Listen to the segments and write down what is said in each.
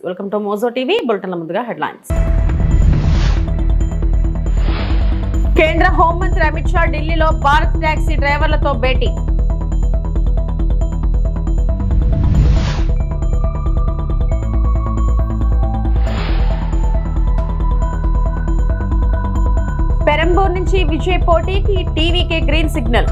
Welcome to Mojo TV. బులెటిన్ల ముందుగా headlines. కేంద్ర హోంమంత్రి అమిత్ షా ఢిల్లీలో భారత్ టాక్సీ డ్రైవర్లతో భేటీ. పెరంబూర్ నుంచి విజయ్ పోటీకి టీవీకే గ్రీన్ సిగ్నల్.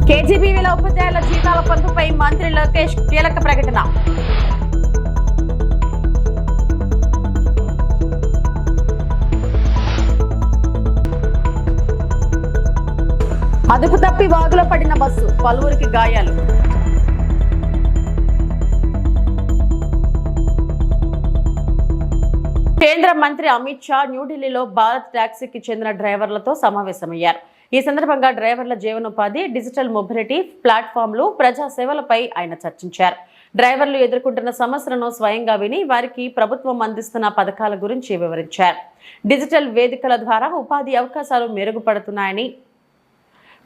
కేజీబీవీల ఉపాధ్యాయుల జీతాల పెంపుపై మంత్రి లోకేష్ కీలక ప్రకటన. అదుపు తప్పి వాగులో పడిన బస్సు, పలువురికి గాయాలు. కేంద్ర మంత్రి అమిత్ షా న్యూఢిల్లీలో భారత్ టాక్సీకి చెందిన డ్రైవర్లతో సమావేశమయ్యారు. ఈ సందర్భంగా డ్రైవర్ల జీవనోపాధి, డిజిటల్ మొబిలిటీ ప్లాట్ఫామ్లు, ప్రజా సేవలపై ఆయన చర్చించారు. డ్రైవర్లు ఎదుర్కొంటున్న సమస్యలను స్వయంగా విని వారికి ప్రభుత్వం అందిస్తున్న పథకాల గురించి వివరించారు. డిజిటల్ వేదికల ద్వారా ఉపాధి అవకాశాలు మెరుగుపడుతున్నాయని,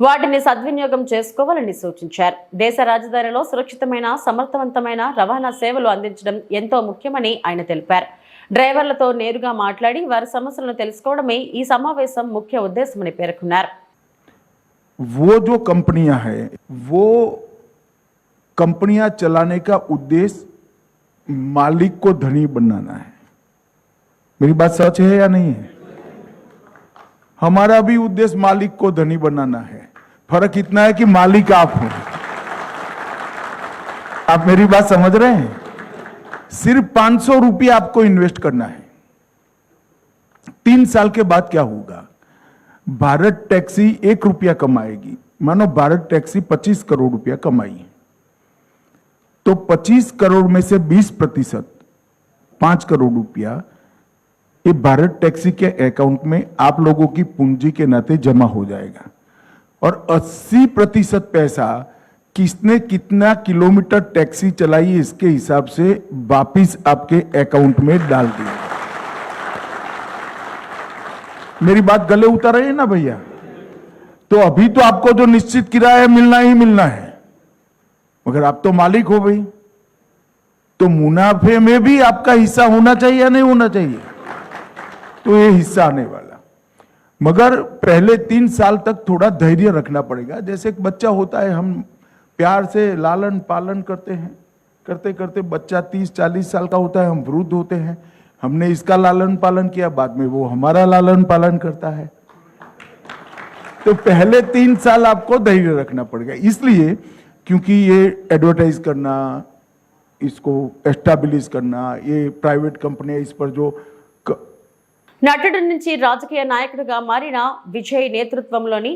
వాటిని సద్వినియోగం చేసుకోవాలని సూచించారు. దేశ రాజధానిలో సురక్షితమైన, సమర్థవంతమైన రవాణా సేవలు అందించడం ఎంతో ముఖ్యమని ఆయన తెలిపారు. డ్రైవర్లతో నేరుగా మాట్లాడి వారి సమస్యలను తెలుసుకోవడమే ఈ సమావేశం ముఖ్య ఉద్దేశమని పేర్కొన్నారు. वो जो कंपनियां हैं, वो कंपनियां चलाने का उद्देश्य मालिक को धनी बनाना है. मेरी बात सच है या नहीं है? हमारा भी उद्देश्य मालिक को धनी बनाना है. फर्क इतना है कि मालिक आप हो. आप मेरी बात समझ रहे हैं? सिर्फ 500 रुपया आपको इन्वेस्ट करना है. 3 साल के बाद क्या होगा? भारत टैक्सी 1 रुपया कमाएगी. मानो भारत टैक्सी 25 करोड़ रुपया कमाई, तो 25 करोड़ में से 20%, 5 करोड़ रुपया ये भारत टैक्सी के अकाउंट में आप लोगों की पूंजी के नाते जमा हो जाएगा. और 80% पैसा किसने कितना किलोमीटर टैक्सी चलाई इसके हिसाब से वापिस आपके अकाउंट में डाल दिया. मेरी बात गले उतर रही है ना भैया? तो अभी तो आपको जो निश्चित किराया मिलना ही मिलना है, मगर आप तो मालिक हो भाई, तो मुनाफे में भी आपका हिस्सा होना चाहिए या नहीं होना चाहिए? तो ये हिस्सा आने वाला, मगर पहले 3 साल तक थोड़ा धैर्य रखना पड़ेगा. जैसे एक बच्चा होता है, हम प्यार से लालन पालन करते हैं, करते करते बच्चा 30-40 साल का होता है, हम वृद्ध होते हैं. हमने इसका लालन पालन किया, बाद में वो हमारा लालन पालन करता है. तो पहले 3 साल आपको धैर्य रखना पड़ेगा. इसलिए क्योंकि ये एडवर्टाइज करना, इसको एस्टैब्लिश करना, ये प्राइवेट कंपनी इस पर जो నటుడి నుంచి రాజకీయ నాయకుడిగా మారిన విజయ్ నేతృత్వంలోని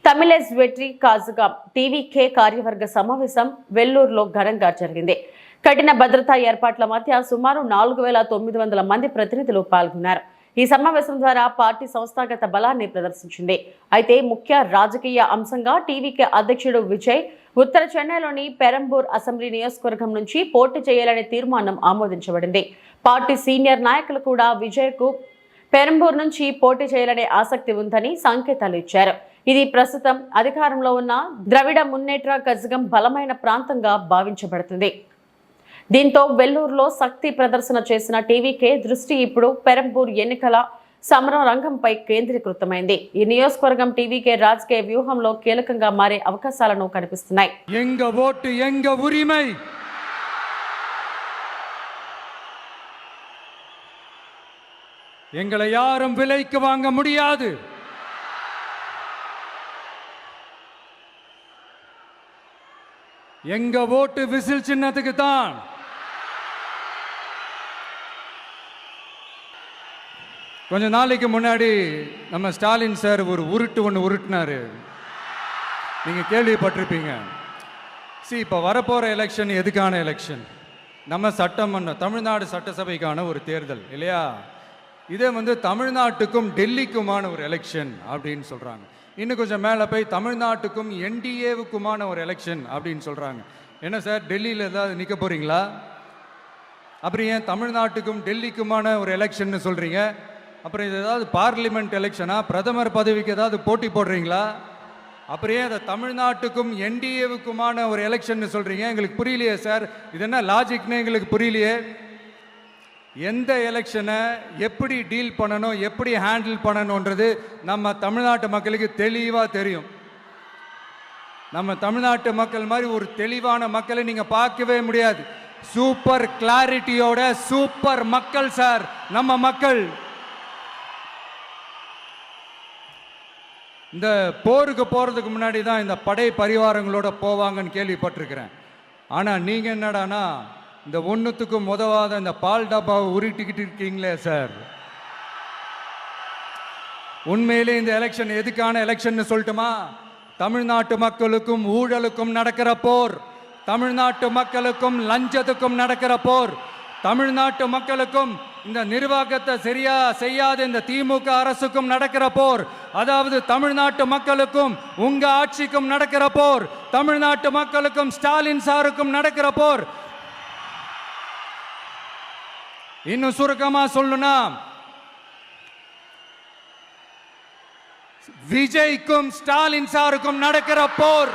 తమిళేజ్ వెట్రి కాజుగా టీవీకే కార్యవర్గ సమావేశం వెల్లూరులో ఘనంగా జరిగింది. కఠిన భద్రతా ఏర్పాట్ల మధ్య సుమారు 4900 మంది ప్రతినిధులు పాల్గొన్నారు. ఈ సమావేశం ద్వారా పార్టీ సంస్థాగత బలాన్ని ప్రదర్శించింది. అయితే ముఖ్య రాజకీయ అంశంగా టీవీకే అధ్యక్షుడు విజయ్ ఉత్తర చెన్నైలోని పెరంబూర్ అసెంబ్లీ నియోజకవర్గం నుంచి పోటీ చేయాలనే తీర్మానం ఆమోదించబడింది. పార్టీ సీనియర్ నాయకులు కూడా విజయ్కు పెరంబూర్ నుంచి పోటీ చేయాలనే ఆసక్తి ఉందని సంకేతాలు ఇచ్చారు. ఇది ప్రస్తుతం అధికారంలో ఉన్న ద్రవిడ మున్నేట్ర కజగం బలమైన ప్రాంతంగా భావించబడుతుంది. దీంతో వెల్లూరులో శక్తి ప్రదర్శన చేసిన టీవీకే దృష్టి ఇప్పుడు పెరంబూర్ ఎన్నికల సమర రంగంపై కేంద్రీకృతమైంది. ఈ నియోజకవర్గం టీవీకే రాజకీయ వ్యూహంలో కీలకంగా మారే అవకాశాలను కనిపిస్తున్నాయి. ఎంగ ఓటు ఎంగ ఉరిమై, எங்களை யாரும் விலைக்கு வாங்க முடியாது. எங்க ஓட்டு விசில் சின்னத்துக்கு தான். கொஞ்ச நாளைக்கு முன்னாடி நம்ம ஸ்டாலின் சார் ஒரு ஒன்று உருட்டினாரு, நீங்க கேள்விப்பட்டிருப்பீங்க. இப்போ வரப்போற எலெக்ஷன் எதுக்கான எலெக்ஷன்? நம்ம சட்டமன்றம், தமிழ்நாடு சட்டசபைக்கான ஒரு தேர்தல் இல்லையா? இதே தமிழ்நாட்டுக்கும் டெல்லிக்குமான ஒரு எலெக்ஷன் அப்படின்னு சொல்றாங்க. இன்னும் கொஞ்சம் மேலே போய் தமிழ்நாட்டுக்கும் என்டிஏவுக்குமான ஒரு எலெக்ஷன் அப்படின்னு சொல்றாங்க. என்ன சார், டெல்லியில் ஏதாவது நிற்க போறீங்களா? அப்புறம் ஏன் தமிழ்நாட்டுக்கும் டெல்லிக்குமான ஒரு எலெக்ஷன் சொல்றீங்க? அப்புறம் இது ஏதாவது பார்லிமெண்ட் எலெக்ஷனா, பிரதமர் பதவிக்கு ஏதாவது போட்டி போடுறீங்களா? அப்புறம் ஏன் அதை தமிழ்நாட்டுக்கும் என்டிஏவுக்குமான ஒரு எலெக்ஷன் சொல்றீங்க? எங்களுக்கு புரியலையே சார், இது என்ன லாஜிக்னு எங்களுக்கு புரியலையே. எந்த எலெக்ஷனை எப்படி டீல் பண்ணணும், எப்படி ஹேண்டில் பண்ணணுன்றது நம்ம தமிழ்நாட்டு மக்களுக்கு தெளிவாக தெரியும். நம்ம தமிழ்நாட்டு மக்கள் மாதிரி ஒரு தெளிவான மக்களை நீங்க பார்க்கவே முடியாது. சூப்பர் கிளாரிட்டியோட சூப்பர் மக்கள் சார் நம்ம மக்கள். இந்த போருக்கு போறதுக்கு முன்னாடி தான் இந்த படை பரிவாரங்களோட போவாங்கன்னு கேள்விப்பட்டிருக்கிறேன். ஆனா நீங்க என்னடானா இந்த ஒன்றுத்துக்கும் உதவாத இந்த பால் டப்பாவை உருட்டிக்கிட்டு இருக்கீங்களே சார். உண்மையிலே இந்த எலெக்ஷன் எதுக்கான எலெக்ஷன் சொல்லட்டுமா? தமிழ்நாட்டு மக்களுக்கும் ஊழலுக்கும் நடக்கிற போர், தமிழ்நாட்டு மக்களுக்கும் லஞ்சத்துக்கும் நடக்கிற போர், தமிழ்நாட்டு மக்களுக்கும் இந்த நிர்வாகத்தை சரியா செய்யாத இந்த திமுக அரசுக்கும் நடக்கிற போர், அதாவது தமிழ்நாட்டு மக்களுக்கும் உங்க ஆட்சிக்கும் நடக்கிற போர், தமிழ்நாட்டு மக்களுக்கும் ஸ்டாலின் சாருக்கும் நடக்கிற போர். இன்னும் சுருக்கமா சொல்லணும்னா விஜய்க்கும் ஸ்டாலின் சாருக்கும் நடக்கிற போர்.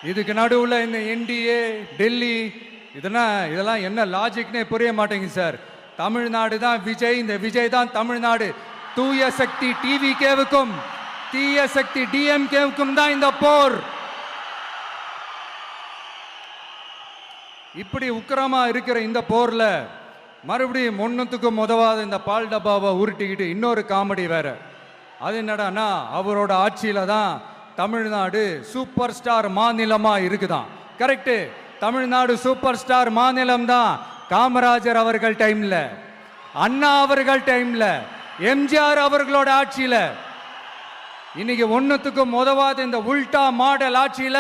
இதுக்கு நடுவுல இந்த என்டிஏ டெல்லி இதெல்லாம் என்ன லாஜிக்னே புரிய மாட்டேங்குது சார். தமிழ்நாடு தான் விஜய், இந்த விஜய் தான் தமிழ்நாடு. தூய சக்தி டிவிகேவுக்கும் தீய சக்தி டிஎம்கேவுக்கும் தான் இந்த போர். இப்படி உக்கிரமா இருக்கிற இந்த போர்ல மறுபடியும் ஒன்றுத்துக்கும் உதவாத இந்த பால் டப்பாவை உருட்டிக்கிட்டு இன்னொரு காமெடி வேற. அது என்னடானா அவரோட ஆட்சியில தான் தமிழ்நாடு சூப்பர் ஸ்டார் மாநிலமா இருக்குதான். கரெக்டு, தமிழ்நாடு சூப்பர் ஸ்டார் மாநிலம் தான். காமராஜர் அவர்கள் டைம்ல, அண்ணா அவர்கள் டைம்ல, எம்ஜிஆர் அவர்களோட ஆட்சியில. இன்னைக்கு ஒன்றுத்துக்கும் உதவாத இந்த உல்டா மாடல் ஆட்சியில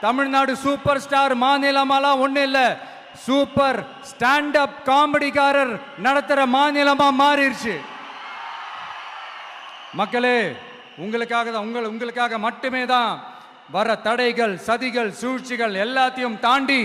தமிழ்நாடு சூப்பர் ஸ்டார் மாநிலமாலாம் ஒண்ணு இல்ல, சூப்பர் ஸ்டாண்ட் அப் காமெடிக்காரர் நடத்துற மாநிலமா மாறிடுச்சு. மக்களே, உங்களுக்காக மட்டுமே தான் வர தடைகள், சதிகள், சூழ்ச்சிகள் எல்லாத்தையும் தாண்டி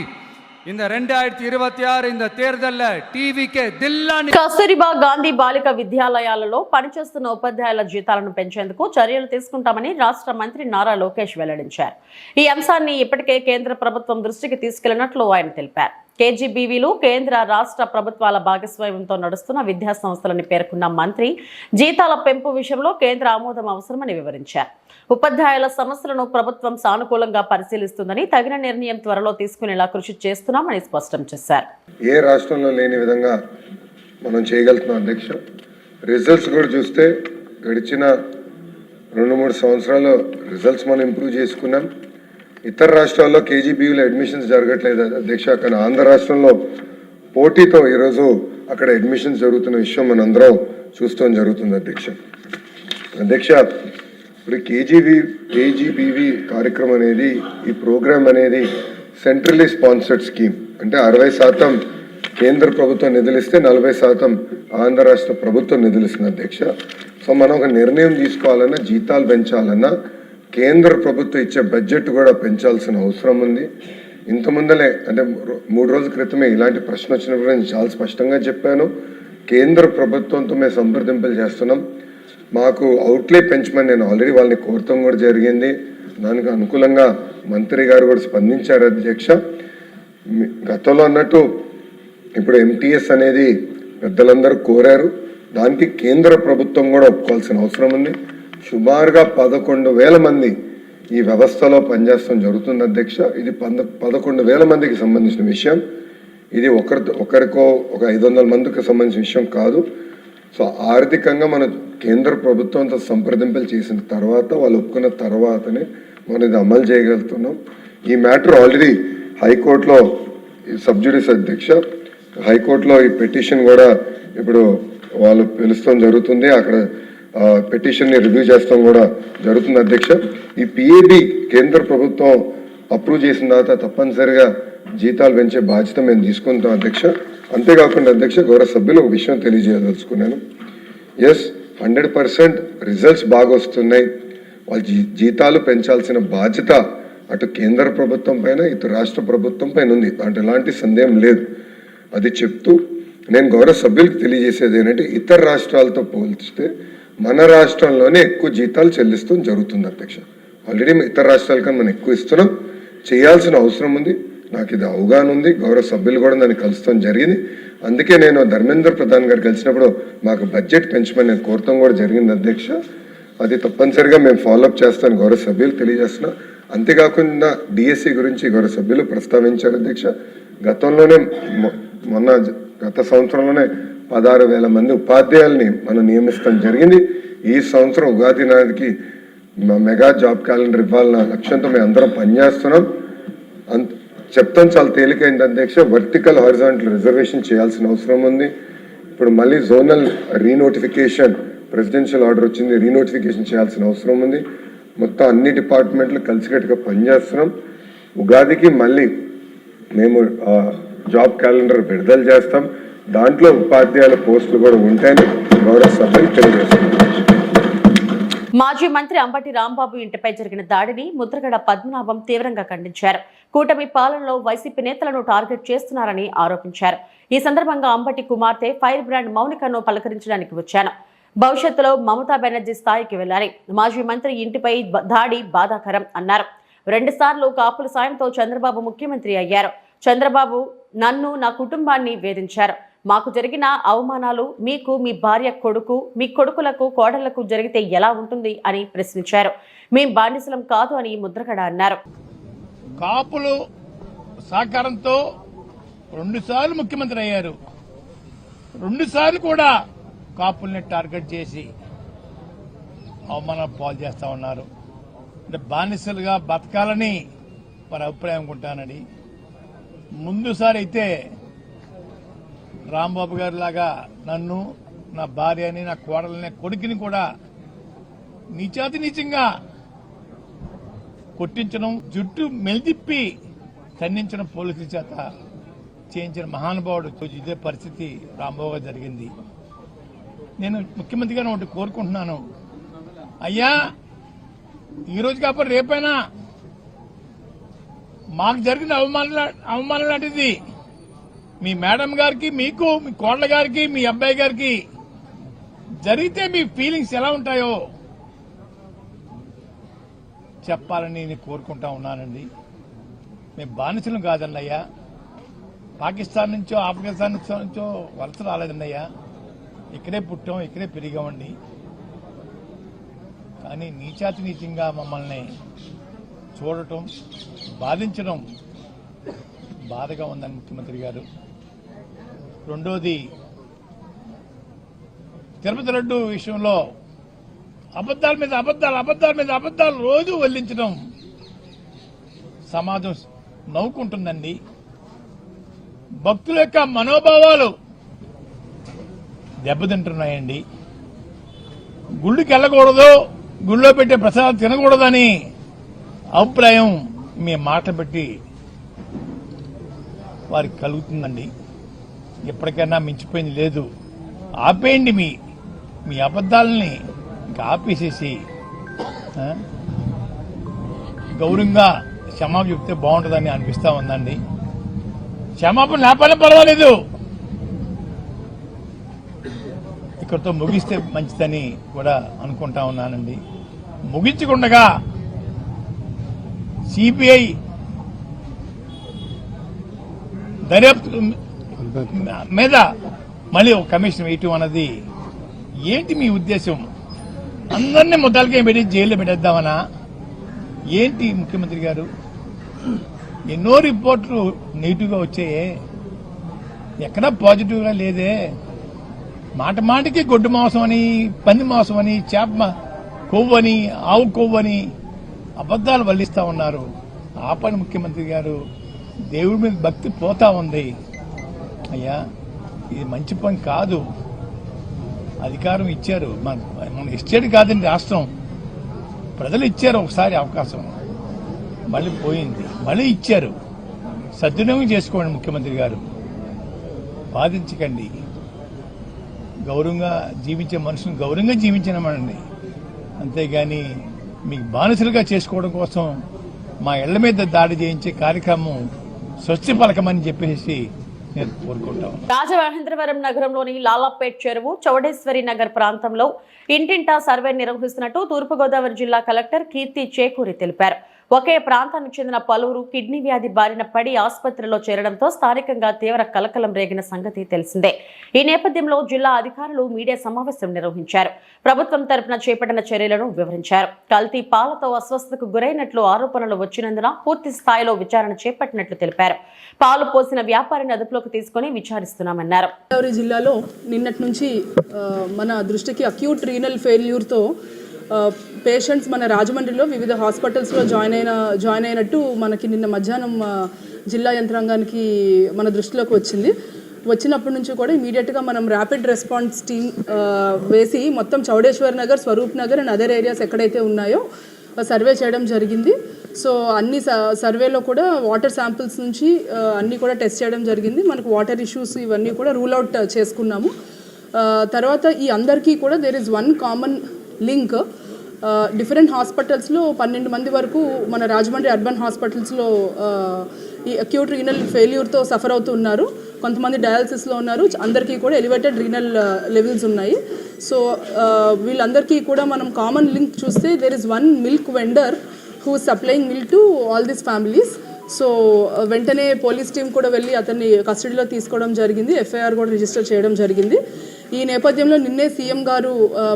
இந்த 2026 இந்த தேர்தல்ல టీవీకే దిల్లాని. కస్తూరిబా గాంధీ బాలిక విద్యాలయాలలో పనిచేస్తున్న ఉపాధ్యాయుల జీతాలను పెంచేందుకు చర్యలు తీసుకుంటామని రాష్ట్ర మంత్రి నారా లోకేష్ వెల్లడించారు. ఈ అంశాన్ని ఇప్పటికే కేంద్ర ప్రభుత్వం దృష్టికి తీసుకెళ్లినట్లు ఆయన తెలిపారు. కేజీబీవీలు కేంద్ర రాష్ట్ర ప్రభుత్వాల భాగస్వామ్యంతో నడుస్తున్న విద్యా సంస్థలని పేర్కొన్న మంత్రి జీతాల పెంపు విషయంలో కేంద్ర ఆమోదం అవసరమని వివరించారు. ఉపాధ్యాయుల సమస్యలను ప్రభుత్వం సానుకూలంగా పరిశీలిస్తుందని, తగిన నిర్ణయం త్వరలో తీసుకునేలా కృషి చేస్తున్నామని స్పష్టం చేశారు. ఏ రాష్ట్రంలో లేని విధంగా మనం చేయగలుగుతున్నాం అధ్యక్ష. రిజల్ట్స్ కూడా చూస్తే గడిచిన 2-3 సంవత్సరాల్లో రిజల్ట్స్ మనం ఇంప్రూవ్ చేసుకున్నాం. ఇతర రాష్ట్రాల్లో కేజీబీయూలో అడ్మిషన్స్ జరగట్లేదు అధ్యక్ష, కానీ ఆంధ్ర రాష్ట్రంలో పోటీతో ఈరోజు అక్కడ అడ్మిషన్స్ జరుగుతున్న విషయం మనందరం చూస్తాం జరుగుతుంది అధ్యక్ష. అధ్యక్ష, ఇప్పుడు కేజీబీవీ కార్యక్రమం అనేది, ఈ ప్రోగ్రామ్ అనేది సెంట్రల్లీ స్పాన్సర్డ్ స్కీమ్. అంటే 60% కేంద్ర ప్రభుత్వం నిధులిస్తే 40% ఆంధ్ర రాష్ట్ర ప్రభుత్వం నిధులిస్తుంది అధ్యక్ష. సో మనం ఒక నిర్ణయం తీసుకోవాలన్నా, జీతాలు పెంచాలన్నా కేంద్ర ప్రభుత్వం ఇచ్చే బడ్జెట్ కూడా పెంచాల్సిన అవసరం ఉంది. ఇంత ముందలే అంటే 3 రోజుల క్రితమే ఇలాంటి ప్రశ్న వచ్చినప్పుడు నేను చాలా స్పష్టంగా చెప్పాను. కేంద్ర ప్రభుత్వంతో మేము సంప్రదింపులు చేస్తున్నాం. మాకు అవుట్లే పెంచమని నేను ఆల్రెడీ వాళ్ళని కోరటం కూడా జరిగింది. దానికి అనుకూలంగా మంత్రి గారు కూడా స్పందించారు అధ్యక్ష. గతంలో అన్నట్టు ఇప్పుడు ఎంటీఎస్ అనేది పెద్దలందరూ కోరారు, దానికి కేంద్ర ప్రభుత్వం కూడా ఒప్పుకోవాల్సిన అవసరం ఉంది. సుమారుగా 11,000 మంది ఈ వ్యవస్థలో పనిచేస్తాం జరుగుతుంది అధ్యక్ష. ఇది 11,000 మందికి సంబంధించిన విషయం. ఇది ఒకరికో ఒక 500 మందికి సంబంధించిన విషయం కాదు. సో ఆర్థికంగా మన కేంద్ర ప్రభుత్వంతో సంప్రదింపులు చేసిన తర్వాత, వాళ్ళు ఒప్పుకున్న తర్వాతనే మనం ఇది అమలు చేయగలుగుతున్నాం. ఈ మ్యాటర్ ఆల్రెడీ హైకోర్టులో సబ్జుడిస్ అధ్యక్ష, హైకోర్టులో ఈ పిటిషన్ కూడా ఇప్పుడు వాళ్ళు పిలుస్తాం జరుగుతుంది. అక్కడ పిటిషన్ని రివ్యూ చేస్తాం కూడా జరుగుతుంది అధ్యక్ష. ఈ పిఏబి కేంద్ర ప్రభుత్వం అప్రూవ్ చేసిన తర్వాత తప్పనిసరిగా జీతాలు పెంచే బాధ్యత మేము తీసుకుంటాం అధ్యక్ష. అంతేకాకుండా అధ్యక్ష, గౌరవ సభ్యులు ఒక విషయం తెలియజేయదలుచుకున్నాను. ఎస్, 100% రిజల్ట్స్ బాగా వస్తున్నాయి. వాళ్ళ జీతాలు పెంచాల్సిన బాధ్యత అటు కేంద్ర ప్రభుత్వం పైన ఇటు రాష్ట్ర ప్రభుత్వం పైన ఉంది, దాంట్లో ఎలాంటి సందేహం లేదు. అది చెప్తూ నేను గౌరవ సభ్యులకు తెలియజేసేది ఏంటంటే, ఇతర రాష్ట్రాలతో పోల్చితే మన రాష్ట్రంలోనే ఎక్కువ జీతాలు చెల్లిస్తూ జరుగుతుంది అధ్యక్ష. ఆల్రెడీ ఇతర రాష్ట్రాల కన్నా మనం ఎక్కువ ఇస్తున్నాం, చేయాల్సిన అవసరం ఉంది. నాకు ఇది అవగాహన ఉంది, గౌరవ సభ్యులు కూడా దాన్ని కలుస్తాం జరిగింది. అందుకే నేను ధర్మేంద్ర ప్రధాన్ గారు కలిసినప్పుడు మాకు బడ్జెట్ పెంచమని నేను కోరటం కూడా జరిగింది అధ్యక్ష. అది తప్పనిసరిగా మేము ఫాలోఅప్ చేస్తాను గౌరవ సభ్యులు తెలియజేస్తున్నా. అంతేకాకుండా డిఎస్సి గురించి గౌరవ సభ్యులు ప్రస్తావించారు అధ్యక్ష. గతంలోనే గత సంవత్సరంలోనే 16,000 మంది ఉపాధ్యాయుల్ని మనం నియమిస్తాం జరిగింది. ఈ సంవత్సరం ఉగాది నాటికి మెగా జాబ్ క్యాలెండర్ ఇవ్వాలన్న లక్ష్యంతో మేము అందరం పనిచేస్తున్నాం. చెప్తాం చాలా తేలికైంది అధ్యక్ష. వర్టికల్ హారిజాంటల్ రిజర్వేషన్ చేయాల్సిన అవసరం ఉంది. ఇప్పుడు మళ్ళీ జోనల్ రీనోటిఫికేషన్ ప్రెసిడెన్షియల్ ఆర్డర్ వచ్చింది, రీనోటిఫికేషన్ చేయాల్సిన అవసరం ఉంది. మొత్తం అన్ని డిపార్ట్మెంట్లు కలిసికట్టుగా పనిచేస్తున్నాం. ఉగాదికి మళ్ళీ మేము జాబ్ క్యాలెండర్ విడుదల చేస్తాం. దాంట్లో ఉపాధ్యాయుల పోస్టులు కూడా ఉంటాయని గౌరవ సభ్యులు తెలియజేస్తున్నాం. మాజీ మంత్రి అంబటి రాంబాబు ఇంటిపై జరిగిన దాడిని ముద్రగడ పద్మనాభం తీవ్రంగా ఖండించారు. కూటమి పాలనలో వైసీపీ నేతలను టార్గెట్ చేస్తున్నారని ఆరోపించారు. ఈ సందర్భంగా అంబటి కుమార్తె ఫైర్ బ్రాండ్ మౌనికను పలకరించడానికి వచ్చాను. భవిష్యత్తులో మమతా బెనర్జీ స్థాయికి వెళ్లాలి. మాజీ మంత్రి ఇంటిపై దాడి బాధాకరం అన్నారు. 2 సార్లు కాపుల సాయంతో చంద్రబాబు ముఖ్యమంత్రి అయ్యారు. చంద్రబాబు నన్ను, నా కుటుంబాన్ని వేధించారు. మాకు జరిగిన అవమానాలు మీకు, మీ భార్య, కొడుకు, మీ కొడుకులకు, కోడళ్లకు జరిగితే ఎలా ఉంటుంది అని ప్రశ్నించారు. మేం బానిసలం కాదు అని ముద్రగడ అన్నారు. కాపులు సహకారంతో 2 సార్లు ముఖ్యమంత్రి అయ్యారు. 2 సార్లు కూడా కాపుల్ని టార్గెట్ చేసి అవమానం పాలు చేస్తా ఉన్నారు. అంటే బానిసలుగా బతకాలని వారి అభిప్రాయం అనుకుంటానని. ముందుసారి అయితే రాంబాబు గారి లాగా నన్ను, నా భార్యని, నా కోడలని, కొడుకుని కూడా నీచాతి నీచంగా కొట్టించడం, జుట్టు మెలిదిప్పి ఖండించడం పోలీసుల చేత చేయించిన మహానుభావుడు. ఇదే పరిస్థితి రాంబాబు గారు జరిగింది. నేను ముఖ్యమంత్రి గారిని ఒకటి కోరుకుంటున్నాను, అయ్యా ఈ రోజు కాకపోతే రేపైనా మాకు జరిగిన అవమానం లాంటిది మీ మేడం గారికి, మీకు, మీ కోడల గారికి, మీ అబ్బాయి గారికి జరిగితే మీ ఫీలింగ్స్ ఎలా ఉంటాయో చెప్పాలని నేను కోరుకుంటా ఉన్నానండి. మేము బానిసలం కాదన్నయ్యా, పాకిస్తాన్ నుంచో ఆఫ్ఘనిస్తాన్ నుంచో వలస రాలేదన్నయ్యా, ఇక్కడే పుట్టాం, ఇక్కడే పెరిగామండి. కానీ నీచాతి నీచంగా మమ్మల్ని చూడటం, బాధించడం బాధగా ఉందని ముఖ్యమంత్రి గారు. రెండోది, తిరుపతి లడ్డు విషయంలో అబద్దాల మీద అబద్దాలు రోజు వల్లించడం సమాజం నవ్వుకుంటుందండి. భక్తుల యొక్క మనోభావాలు దెబ్బతింటున్నాయండి. గుళ్ళకి వెళ్ళకూడదు, గుళ్ళో పెట్టే ప్రసాదం తినకూడదని అభిప్రాయం మీ మాట పెట్టి వారికి కలుగుతుందండి. ఎప్పటికైనా మించిపోయింది లేదు. ఆపేయండి మీ అబద్దాలని, ఇంకా ఆపేసేసి గౌరవంగా క్షమాపణ చెప్తే బాగుంటుందని అనిపిస్తా ఉందండి. క్షమాపణ లేపాలని పర్వాలేదు, ఇక్కడితో ముగిస్తే మంచిదని కూడా అనుకుంటా ఉన్నానండి. ముగించకుండా సిబిఐ దర్యాప్తు మీద మళ్ళీ ఒక కమిషన్ వేయటం అన్నది ఏంటి మీ ఉద్దేశం? అందరినీ ముద్దాలకే పెట్టి జైల్లో పెట్టేద్దామనా ఏంటి ముఖ్యమంత్రి గారు? ఎన్నో రిపోర్ట్లు నెగిటివ్గా వచ్చాయే, ఎక్కడా పాజిటివ్గా లేదే. మాటికి గొడ్డు మాంసం అని, పంది మాంసం అని, చేప కొవ్వని, ఆవు కొవ్వని అబద్దాలు వల్లిస్తా ఉన్నారు. ఆపని ముఖ్యమంత్రి గారు, దేవుడి మీద భక్తి పోతా ఉంది. అయ్యా ఇది మంచి పని కాదు. అధికారం ఇచ్చారు, మన ఇచ్చేది కాదండి రాష్ట్రం, ప్రజలు ఇచ్చారు ఒకసారి అవకాశం, మళ్ళీ పోయింది, మళ్ళీ ఇచ్చారు. సద్వినియోగం చేసుకోండి ముఖ్యమంత్రి గారు, బాధించకండి. గౌరవంగా జీవించే మనుషులను గౌరవంగా జీవించనమండి, అంతేగాని మీకు బానిసలుగా చేసుకోవడం కోసం మా ఇళ్ల మీద దాడి చేయించే కార్యక్రమం స్వస్తి పలకమని చెప్పేసి నేను కోరుకుంటాం. రాజమహేంద్రవరం నగరంలోని లాలాపేట్ చెరువు, చౌడేశ్వరి నగర్ ప్రాంతంలో ఇంటింటా సర్వే నిర్వహిస్తున్నట్టు తూర్పుగోదావరి జిల్లా కలెక్టర్ కీర్తి చేకూరి తెలిపారు. ఒకే ప్రాంతానికి చెందిన పలువురు కిడ్నీ వ్యాధి బారిన పడి ఆసుపత్రిలో చేరడంతో స్థానికంగా తీవ్ర కలకలం రేగిన సంగతి తెలిసిందే. ఈ నేపథ్యంలో జిల్లా అధికారులు మీడియా సమావేశం నిర్వహించారు. ప్రభుత్వం తరపున చేపట్టిన చర్యలను వివరించారు. కల్తీ పాలతో అస్వస్థతకు గురైనట్లు ఆరోపణలు వచ్చినందున పూర్తి స్థాయిలో విచారణ చేపట్టినట్లు తెలిపారు. పాలు పోసిన వ్యాపారిని అదుపులోకి తీసుకుని విచారిస్తున్నామన్నారు. గోదావరి జిల్లాలో నిన్నటి నుంచి మన దృష్టికి అక్యూట్ రీనల్ ఫెయిల్యూర్తో పేషెంట్స్ మన రాజమండ్రిలో వివిధ హాస్పిటల్స్లో జాయిన్ అయినట్టు మనకి నిన్న మధ్యాహ్నం జిల్లా యంత్రాంగానికి మన దృష్టిలోకి వచ్చినప్పటి నుంచి కూడా ఇమీడియట్గా మనం ర్యాపిడ్ రెస్పాన్స్ టీమ్ వేసి మొత్తం Chowdeshwar Nagar, Swaroop Nagar and other areas ఎక్కడైతే ఉన్నాయో సర్వే చేయడం జరిగింది. సో అన్ని సర్వేలో కూడా వాటర్ శాంపిల్స్ నుంచి అన్నీ కూడా టెస్ట్ చేయడం జరిగింది. మనకు వాటర్ ఇష్యూస్ ఇవన్నీ కూడా రూల్ అవుట్ చేసుకున్నాము. తర్వాత ఈ అందరికీ కూడా there is one common link. Different హాస్పిటల్స్లో 12 మంది వరకు మన రాజమండ్రి అర్బన్ హాస్పిటల్స్లో ఈ అక్యూట్ రీనల్ ఫెయిల్యూర్తో సఫర్ అవుతూ ఉన్నారు. కొంతమంది డయాలసిస్లో ఉన్నారు. అందరికీ కూడా ఎలివేటెడ్ రీనల్ లెవెల్స్ ఉన్నాయి. సో వీళ్ళందరికీ కూడా మనం కామన్ లింక్ చూస్తే there is one milk vendor who supplying milk to all these families. So వెంటనే పోలీస్ టీం కూడా వెళ్ళి అతన్ని కస్టడీలో తీసుకోవడం జరిగింది. ఎఫ్ఐఆర్ కూడా రిజిస్టర్ చేయడం జరిగింది. ఈ నేపథ్యంలో నిన్నే సీఎం గారు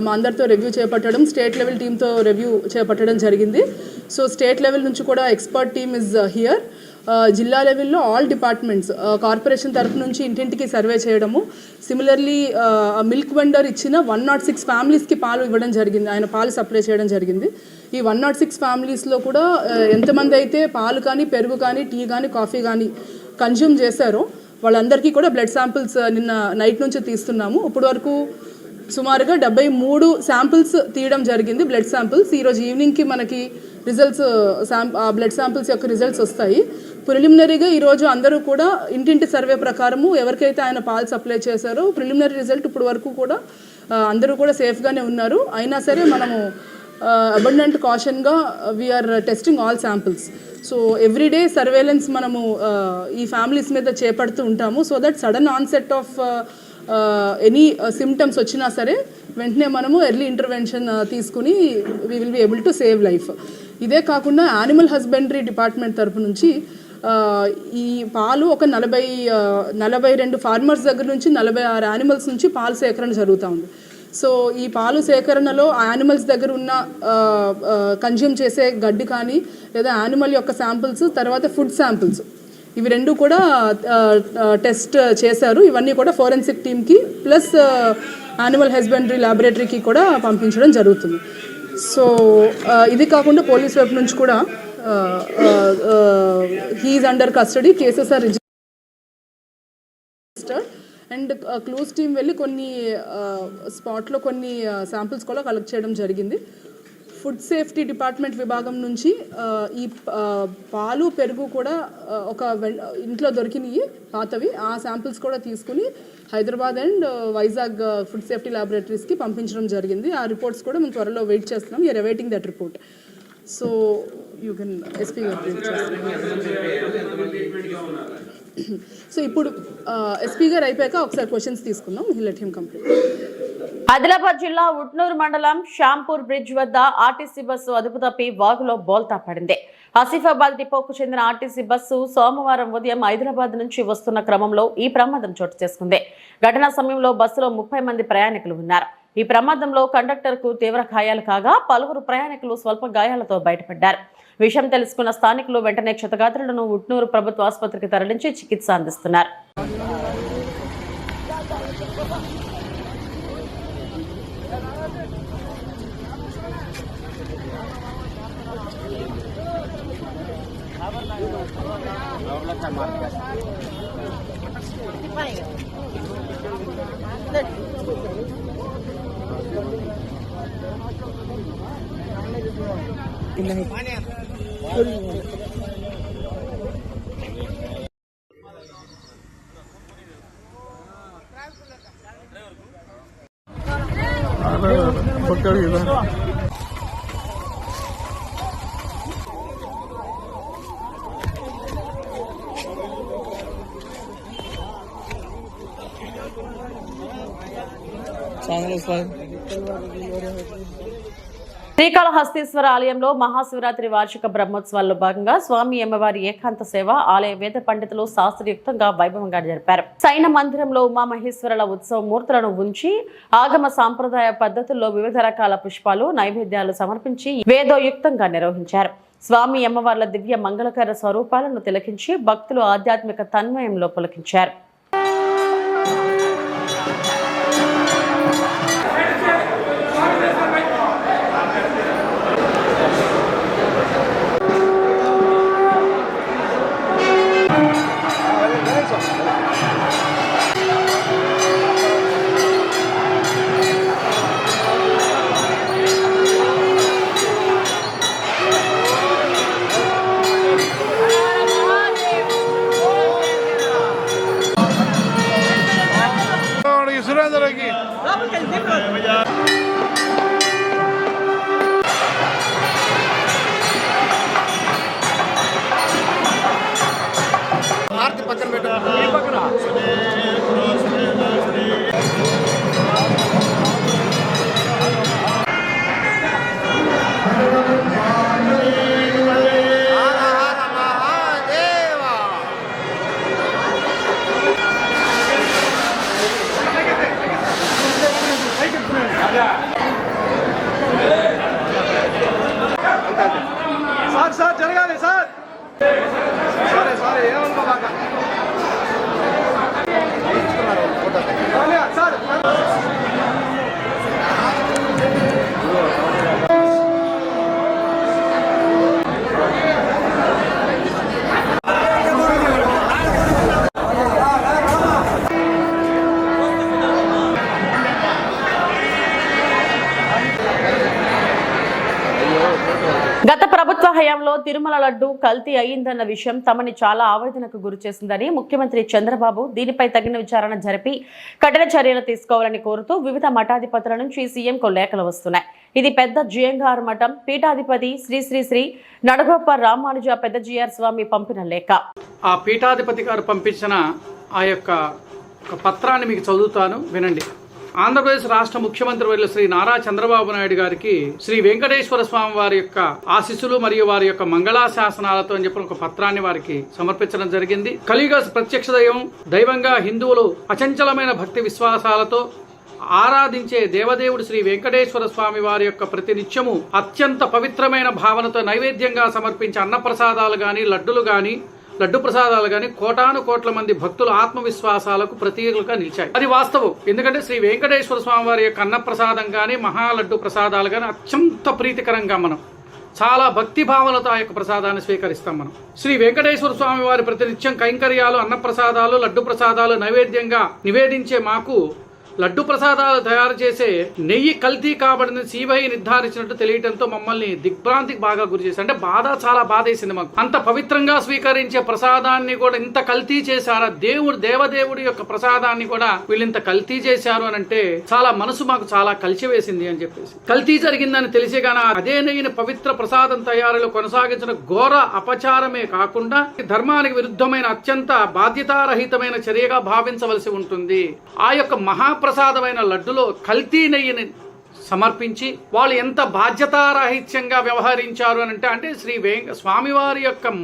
మా అందరితో రివ్యూ చేపట్టడం, స్టేట్ లెవెల్ టీంతో రివ్యూ చేపట్టడం జరిగింది. సో స్టేట్ లెవెల్ నుంచి కూడా ఎక్స్పర్ట్ టీమ్ ఇస్ హియర్. జిల్లా లెవెల్లో ఆల్ డిపార్ట్మెంట్స్, కార్పొరేషన్ తరఫు నుంచి ఇంటింటికి సర్వే చేయడము, సిమిలర్లీ మిల్క్ వెండర్ ఇచ్చిన 106 ఫ్యామిలీస్కి పాలు ఇవ్వడం జరిగింది. ఆయన పాలు సప్లై చేయడం జరిగింది. ఈ 106 ఫ్యామిలీస్లో కూడా ఎంతమంది అయితే పాలు కానీ, పెరుగు కానీ, టీ కానీ, కాఫీ కానీ కన్జ్యూమ్ చేశారో వాళ్ళందరికీ కూడా బ్లడ్ శాంపిల్స్ నిన్న నైట్ నుంచి తీస్తున్నాము. ఇప్పటి వరకు సుమారుగా 73 శాంపిల్స్ తీయడం జరిగింది, బ్లడ్ శాంపిల్స్. ఈరోజు ఈవినింగ్కి మనకి రిజల్ట్స్, బ్లడ్ శాంపిల్స్ యొక్క రిజల్ట్స్ వస్తాయి. ప్రిలిమినరీగా ఈరోజు అందరూ కూడా ఇంటింటి సర్వే ప్రకారము ఎవరికైతే ఆయన పాలు సప్లై చేశారో ప్రిలిమినరీ రిజల్ట్ ఇప్పుడు వరకు కూడా అందరూ కూడా సేఫ్గానే ఉన్నారు. అయినా సరే మనము అబండెంట్ కాషన్గా we're testing all samples. So everyday surveillance మనము ఈ ఫ్యామిలీస్ మీద చేపడుతూ ఉంటాము. So that sudden onset of any symptoms వచ్చినా సరే వెంటనే మనము ఎర్లీ ఇంటర్వెన్షన్ తీసుకుని we will be able to save life. ఇదే కాకుండా యానిమల్ హస్బెండరీ డిపార్ట్మెంట్ తరపు నుంచి ఈ పాలు ఒక 42 ఫార్మర్స్ దగ్గర నుంచి 46 యానిమల్స్ నుంచి పాలు సేకరణ జరుగుతూ ఉంది. సో ఈ పాలు సేకరణలో యానిమల్స్ దగ్గర ఉన్న కన్జ్యూమ్ చేసే గడ్డి కానీ లేదా యానిమల్ యొక్క శాంపిల్స్, తర్వాత ఫుడ్ శాంపిల్స్, ఇవి రెండు కూడా టెస్ట్ చేశారు. ఇవన్నీ కూడా ఫోరెన్సిక్ టీమ్కి ప్లస్ యానిమల్ హస్బెండరీ ల్యాబొరేటరీకి కూడా పంపించడం జరుగుతుంది. సో ఇది కాకుండా పోలీస్ వైపు నుంచి కూడా he's under custody, cases are registered and clues team వెళ్ళి కొన్ని స్పాట్లో కొన్ని శాంపిల్స్ కూడా కలెక్ట్ చేయడం జరిగింది. ఫుడ్ సేఫ్టీ డిపార్ట్మెంట్ విభాగం నుంచి ఈ పాలు, పెరుగు కూడా ఒక ఇంట్లో దొరికినాయి పాతవి, ఆ శాంపిల్స్ కూడా తీసుకుని Hyderabad and Vizag food safety ల్యాబొరేటరీస్కి పంపించడం జరిగింది. ఆ రిపోర్ట్స్ కూడా మేము త్వరలో వెయిట్ చేస్తున్నాం. You're awaiting that report. So you can SP garu wait చేస్తున్నాం. సో ఇప్పుడు ఎస్పీ గారు అయిపోయాక ఒకసారి క్వశ్చన్స్ తీసుకుందాం. Let him complete. ఆదిలాబాద్ జిల్లా ఉట్నూరు మండలం షాంపూర్ బ్రిడ్జ్ వద్ద ఆర్టీసీ బస్సు అదుపు తప్పి వాగులో బోల్తా పడింది. ఆసిఫాబాద్ డిపోకు చెందిన ఆర్టీసీ బస్సు సోమవారం ఉదయం హైదరాబాద్ నుంచి వస్తున్న క్రమంలో ఈ ప్రమాదం చోటు చేసుకుంది. ఘటనా సమయంలో బస్సులో 30 మంది ప్రయాణికులు ఉన్నారు. ఈ ప్రమాదంలో కండక్టర్కు తీవ్ర గాయాలు కాగా పలువురు ప్రయాణికులు స్వల్ప గాయాలతో బయటపడ్డారు. విషయం తెలుసుకున్న స్థానికులు వెంటనే క్షతగాత్రులను ఉట్నూరు ప్రభుత్వ ఆసుపత్రికి తరలించి చికిత్స అందిస్తున్నారు. శ్రీకాళహస్తీశ్వర ఆలయంలో మహాశివరాత్రి వార్షిక బ్రహ్మోత్సవాల్లో భాగంగా స్వామి అమ్మవారి ఏకాంత సేవ ఆలయ వేద పండితులు శాస్త్రయుక్తంగా వైభవంగా జరిపారు. సైన మందిరంలో ఉమామహేశ్వరుల ఉత్సవ మూర్తులను ఉంచి ఆగమ సాంప్రదాయ పద్ధతుల్లో వివిధ రకాల పుష్పాలు నైవేద్యాలు సమర్పించి వేదోయుక్తంగా నిర్వహించారు. స్వామి అమ్మవార్ల దివ్య మంగళకర స్వరూపాలను తిలకించి భక్తులు ఆధ్యాత్మిక తన్మయంలో పులకించారు. సార్ జరగాలి సార్. సరే ఏమనుకోబాక సార్. గత ప్రభుత్వ హయాంలో తిరుమల లడ్డు కల్తీ అయ్యిందన్న విషయం తమని చాలా ఆవేదనకు గురిచేసిందని ముఖ్యమంత్రి చంద్రబాబు దీనిపై తగిన విచారణ జరిపి కఠిన చర్యలు తీసుకోవాలని కోరుతూ వివిధ మఠాధిపతుల నుంచి సీఎంకు లేఖలు వస్తున్నాయి. ఇది పెద్ద జియంగార్ మఠం పీఠాధిపతి శ్రీ శ్రీ శ్రీ నడగొప్ప రామానుజ పెద్ద జిఆర్ స్వామి పంపిన లేఖ. ఆ పీఠాధిపతి గారు పంపించిన ఆ యొక్క పత్రాన్ని మీకు చదువుతాను, వినండి. ఆంధ్రప్రదేశ్ రాష్ట్ర ముఖ్యమంత్రి వర్యులు శ్రీ నారా చంద్రబాబు నాయుడు గారికి శ్రీ వెంకటేశ్వర స్వామి వారి యొక్క ఆశీస్సులు మరియు వారి యొక్క మంగళాశాసనాలతో అని చెప్పిన ఒక పత్రాన్ని వారికి సమర్పించడం జరిగింది. కలియుగ ప్రత్యక్ష దైవంగా హిందువులు అచంచలమైన భక్తి విశ్వాసాలతో ఆరాధించే దేవదేవుడు శ్రీ వెంకటేశ్వర స్వామి వారి యొక్క ప్రతినిత్యము అత్యంత పవిత్రమైన భావనతో నైవేద్యంగా సమర్పించే అన్నప్రసాదాలు గాని లడ్డు ప్రసాదాలు గాని కోటాను కోట్ల మంది భక్తుల ఆత్మవిశ్వాసాలకు ప్రతీకలుగా నిలిచాయి. అది వాస్తవం. ఎందుకంటే శ్రీ వెంకటేశ్వర స్వామి వారి యొక్క అన్నప్రసాదం గాని మహాలడ్డు ప్రసాదాలు గాని అత్యంత ప్రీతికరంగా మనం చాలా భక్తి భావనతో ఆ యొక్క ప్రసాదాన్ని స్వీకరిస్తాం. మనం శ్రీ వెంకటేశ్వర స్వామి వారి ప్రతినిత్యం కైంకర్యాలు అన్నప్రసాదాలు లడ్డు ప్రసాదాలు నైవేద్యంగా నివేదించే మాకు లడ్డు ప్రసాదాలు తయారు చేసే నెయ్యి కల్తీ కాబడిన సిబిఐ నిర్ధారించినట్టు తెలియటంతో మమ్మల్ని దిగ్భ్రాంతికి బాగా గురి చేశారు. అంటే చాలా బాధేసింది మాకు. అంత పవిత్రంగా స్వీకరించే ప్రసాదాన్ని కూడా ఇంత కల్తీ చేశారా? దేవదేవుడి యొక్క ప్రసాదాన్ని కూడా వీళ్ళు ఇంత కల్తీ చేశారు అని అంటే చాలా మనసు మాకు చాలా కలిసివేసింది అని చెప్పేసి. కల్తీ జరిగిందని తెలిసి గాన అదే నెయ్యిని పవిత్ర ప్రసాదం తయారీలో కొనసాగించిన ఘోర అపచారమే కాకుండా ధర్మానికి విరుద్ధమైన అత్యంత బాధ్యతారహితమైన చర్యగా భావించవలసి ఉంటుంది. ఆ యొక్క మహాప్రసాదమైన లడ్డులో కల్తీ నెయ్యిని సమర్పించి వాళ్ళు ఎంత బాధ్యతారాహిత్యంగా వ్యవహరించారు అని అంటే శ్రీ స్వామివారి యొక్క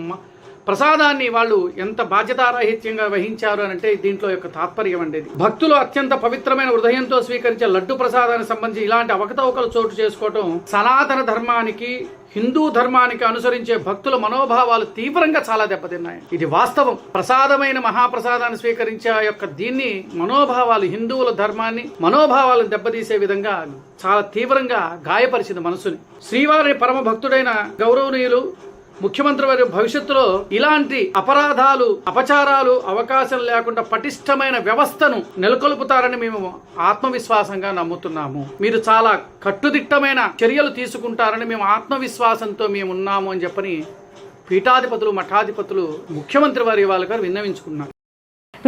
ప్రసాదాన్ని వాళ్ళు ఎంత బాధ్యతారాహిత్యంగా వహించారు అని అంటే దీంట్లో యొక్క తాత్పర్యం అండేది. భక్తులు అత్యంత పవిత్రమైన హృదయంతో స్వీకరించే లడ్డు ప్రసాదానికి సంబంధించి ఇలాంటి అవకతవకలు చోటు చేసుకోవడం సనాతన ధర్మానికి హిందూ ధర్మానికి అనుసరించే భక్తుల మనోభావాలు తీవ్రంగా చాలా దెబ్బతిన్నాయి. ఇది వాస్తవం. ప్రసాదమైన మహాప్రసాదాన్ని స్వీకరించే యొక్క దీన్ని మనోభావాలు హిందువుల ధర్మాన్ని మనోభావాలను దెబ్బతీసే విధంగా చాలా తీవ్రంగా గాయపరిచింది మనసుని. శ్రీవారి పరమ భక్తుడైన గౌరవనీయులు ముఖ్యమంత్రి వారి భవిష్యత్తులో ఇలాంటి అపరాధాలు అపచారాలు అవకాశం లేకుండా పటిష్టమైన వ్యవస్థను నెలకొల్పుతారని మేము ఆత్మవిశ్వాసంగా నమ్ముతున్నాము. మీరు చాలా కట్టుదిట్టమైన చర్యలు తీసుకుంటారని మేము ఆత్మవిశ్వాసంతో మేము ఉన్నాము అని చెప్పని పీఠాధిపతులు మఠాధిపతులు ముఖ్యమంత్రి వారి వాళ్ళ విన్నవించుకున్నారు.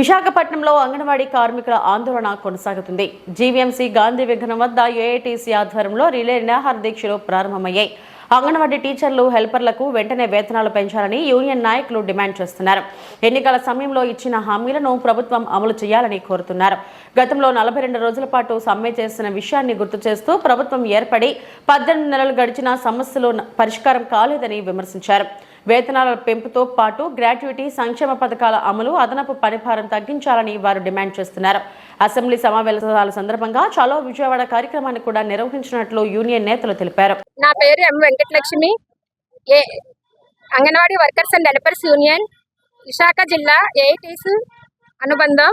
విశాఖపట్నంలో అంగన్వాడీ కార్మికుల ఆందోళన కొనసాగుతుంది. జీవీఎంసీ గాంధీ విగ్రహం వద్ద ఏఐటీసీ ఆధ్వర్యంలో రిలే నిరాహార దీక్షలు ప్రారంభమయ్యాయి. అంగన్వాడీ టీచర్లు, హెల్పర్లకు వెంటనే వేతనాలు పెంచాలని యూనియన్ నాయకులు డిమాండ్ చేస్తున్నారు. ఎన్నికల సమయంలో ఇచ్చిన హామీలను ప్రభుత్వం అమలు చేయాలని కోరుతున్నారు. గతంలో 42 రోజుల పాటు సమ్మె చేసిన విషయాన్ని గుర్తు చేస్తూ ప్రభుత్వం ఏర్పడి 18 నెలలు గడిచిన సమస్యలు పరిష్కారం కాలేదని విమర్శించారు. వేతనాల పెంపుతో పాటు గ్రాట్యుటీ, సంక్షేమ పథకాల అమలు, అదనపు పనిభారం తగ్గించాలని వారు డిమాండ్ చేస్తున్నారు. అసెంబ్లీ సమావేశాల సందర్భంగా చలో విజయవాడ కార్యక్రమాన్ని కూడా నిర్వహించినట్లు యూనియన్ నేతలు తెలిపారు. నా పేరు M Venkatalakshmi, Anganwadi workers and helpers union, Visakha జిల్లా ఏఐటీస్ అనుబంధం.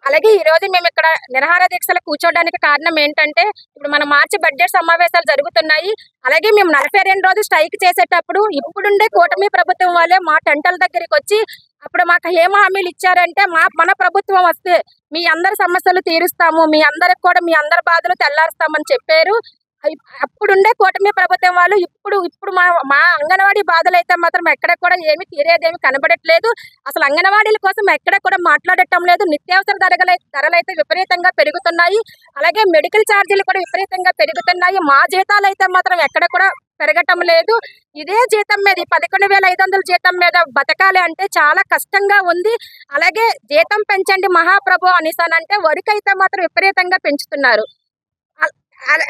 అలాగే ఈ రోజు మేము ఇక్కడ నిరాహార దీక్షలు కూర్చోవడానికి కారణం ఏంటంటే, ఇప్పుడు మన మార్చి బడ్జెట్ సమావేశాలు జరుగుతున్నాయి. అలాగే మేము 42 రోజులు స్ట్రైక్ చేసేటప్పుడు ఇప్పుడుండే కూటమి ప్రభుత్వం వాళ్ళే మా టెంటల దగ్గరికి వచ్చి అప్పుడు మాకు ఏం హామీలు ఇచ్చారంటే, మన ప్రభుత్వం వస్తే మీ అందరి సమస్యలు తీరుస్తాము, మీ అందరికి కూడా మీ అందరి బాధలు తెల్లారుస్తామని చెప్పారు. అప్పుడుండే కూటమి ప్రభుత్వం వాళ్ళు ఇప్పుడు మా అంగన్వాడీ బాధలు అయితే మాత్రం ఎక్కడ కూడా ఏమి తీరేదేమి కనబడట్లేదు. అసలు అంగన్వాడీల కోసం ఎక్కడ కూడా మాట్లాడటం లేదు. నిత్యావసర ధరలు అయితే విపరీతంగా పెరుగుతున్నాయి. అలాగే మెడికల్ ఛార్జీలు కూడా విపరీతంగా పెరుగుతున్నాయి. మా జీతాలు అయితే మాత్రం ఎక్కడ కూడా పెరగటం లేదు. ఇదే జీతం మీద 11,500 జీతం మీద బతకాలి అంటే చాలా కష్టంగా ఉంది. అలాగే జీతం పెంచండి మహాప్రభు అనేసానంటే వరకైతే మాత్రం విపరీతంగా పెంచుతున్నారు.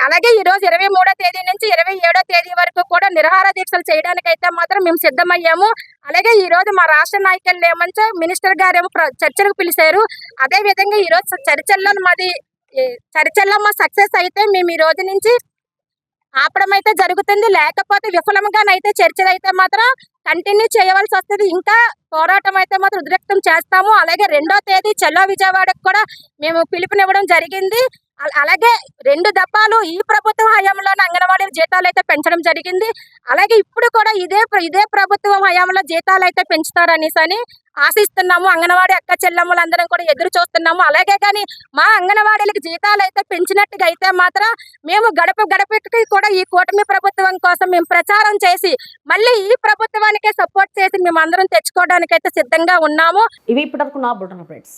అలాగే ఈ రోజు 23వ తేదీ నుంచి 27వ తేదీ వరకు కూడా నిరాహార దీక్షలు చేయడానికి అయితే మాత్రం మేము సిద్ధమయ్యాము. అలాగే ఈ రోజు మా రాష్ట్ర నాయకులు ఏమంటే మినిస్టర్ గారేమో చర్చలకు పిలిచారు. అదే విధంగా ఈ రోజు చర్చల్లో మా సక్సెస్ అయితే మేము ఈ రోజు నుంచి ఆపడం అయితే జరుగుతుంది. లేకపోతే విఫలంగానైతే చర్చలు అయితే మాత్రం కంటిన్యూ చేయవలసి వస్తుంది. ఇంకా పోరాటం అయితే మాత్రం ఉద్రిక్తం చేస్తాము. అలాగే 2వ తేదీ చలో విజయవాడకు కూడా మేము పిలుపునివ్వడం జరిగింది. అలాగే 2 దఫాలు ఈ ప్రభుత్వ హయాంలోనే అంగన్వాడీ జీతాలు అయితే పెంచడం జరిగింది. అలాగే ఇప్పుడు కూడా ఇదే ప్రభుత్వం హయాంలో జీతాలు అయితే పెంచుతారనేసి ఆశిస్తున్నాము. అంగన్వాడీ అక్క చెల్లెమ్మలందరం కూడా ఎదురు చూస్తున్నాము. అలాగే కానీ మా అంగన్వాడీలకు జీతాలు అయితే పెంచినట్టుగా అయితే మాత్రం మేము గడపకి కూడా ఈ కూటమి ప్రభుత్వం కోసం మేము ప్రచారం చేసి మళ్ళీ ఈ ప్రభుత్వానికే సపోర్ట్ చేసి మేము అందరం తెచ్చుకోవడానికి అయితే సిద్ధంగా ఉన్నాము. ఇవి ఇప్పటివరకు నా బులెటిన్ అప్డేట్స్.